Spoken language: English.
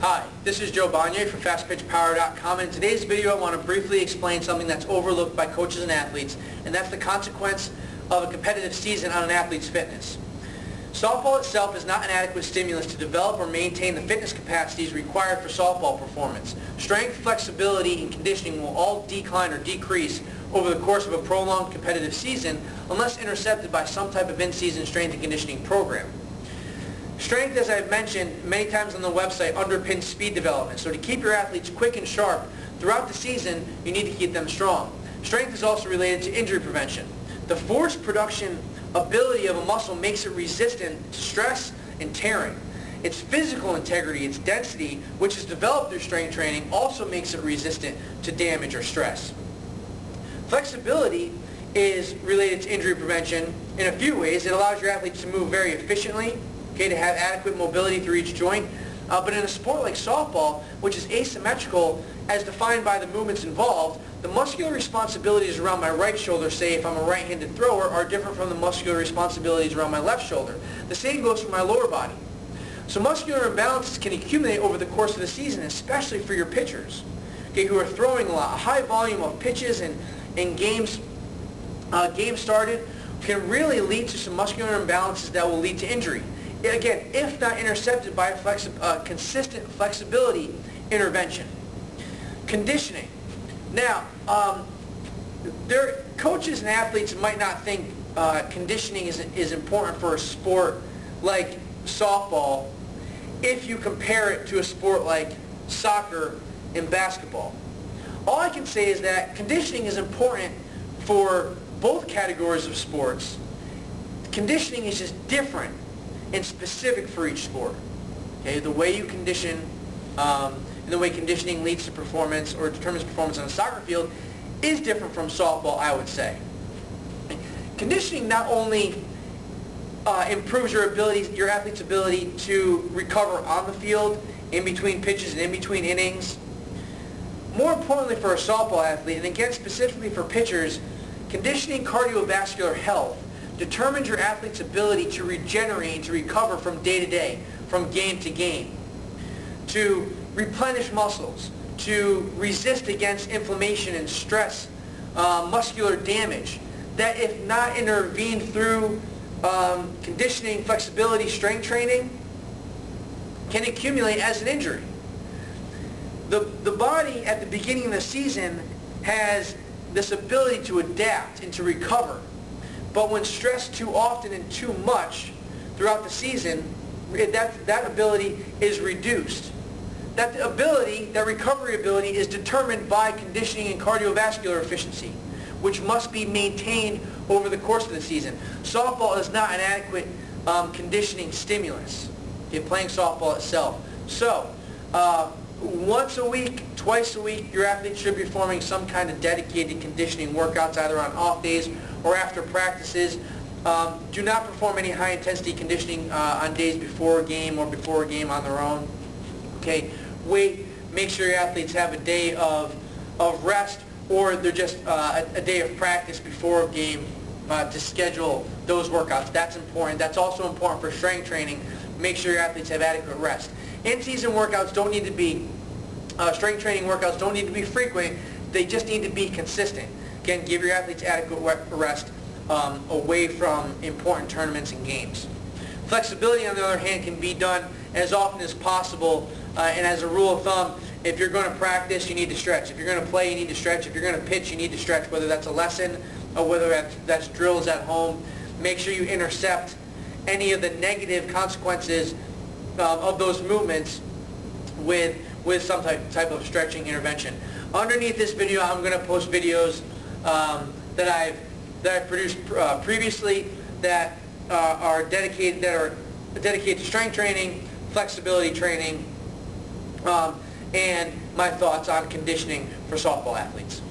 Hi, this is Joe Bonnier from FastPitchPower.com, and in today's video I want to briefly explain something that's overlooked by coaches and athletes, and that's the consequence of a competitive season on an athlete's fitness. Softball itself is not an adequate stimulus to develop or maintain the fitness capacities required for softball performance. Strength, flexibility, and conditioning will all decline or decrease over the course of a prolonged competitive season unless intercepted by some type of in-season strength and conditioning program. Strength, as I've mentioned many times on the website, underpins speed development. So to keep your athletes quick and sharp throughout the season, you need to keep them strong. Strength is also related to injury prevention. The force production ability of a muscle makes it resistant to stress and tearing. Its physical integrity, its density, which is developed through strength training, also makes it resistant to damage or stress. Flexibility is related to injury prevention in a few ways. It allows your athletes to move very efficiently, to have adequate mobility through each joint. But in a sport like softball, which is asymmetrical as defined by the movements involved, the muscular responsibilities around my right shoulder, say if I'm a right-handed thrower, are different from the muscular responsibilities around my left shoulder. The same goes for my lower body. So muscular imbalances can accumulate over the course of the season, especially for your pitchers, who are throwing a lot. A high volume of pitches and games started can really lead to some muscular imbalances that will lead to injury. Again, if not intercepted by consistent flexibility intervention. Conditioning. Now, coaches and athletes might not think conditioning is important for a sport like softball if you compare it to a sport like soccer and basketball. All I can say is that conditioning is important for both categories of sports. Conditioning is just different and specific for each sport. Okay, the way you condition, and the way conditioning leads to performance or determines performance on a soccer field is different from softball, I would say. Conditioning not only improves your athlete's ability to recover on the field, in between pitches and in between innings. More importantly for a softball athlete, and again specifically for pitchers, conditioning cardiovascular health determines your athlete's ability to regenerate and to recover from day to day, from game to game, to replenish muscles, to resist against inflammation and stress, muscular damage, that if not intervened through conditioning, flexibility, strength training, can accumulate as an injury. The body at the beginning of the season has this ability to adapt and to recover. But when stressed too often and too much throughout the season, that ability is reduced. That recovery ability is determined by conditioning and cardiovascular efficiency, which must be maintained over the course of the season. Softball is not an adequate conditioning stimulus, playing softball itself. So, once a week, twice a week, your athlete should be performing some kind of dedicated conditioning workouts, either on off days or after practices. Do not perform any high-intensity conditioning on days before a game or before a game on their own. Okay, make sure your athletes have a day of rest, or they're just a day of practice before a game to schedule those workouts. That's important. That's also important for strength training. Make sure your athletes have adequate rest. In-season workouts don't need to be, strength training workouts don't need to be frequent. They just need to be consistent. Again, give your athletes adequate rest away from important tournaments and games. Flexibility, on the other hand, can be done as often as possible. And as a rule of thumb, if you're going to practice, you need to stretch. If you're going to play, you need to stretch. If you're going to pitch, you need to stretch, whether that's a lesson or whether that's drills at home. Make sure you intercept any of the negative consequences of those movements with some type of stretching intervention. Underneath this video, I'm going to post videos that I've produced previously that are dedicated to strength training, flexibility training, and my thoughts on conditioning for softball athletes.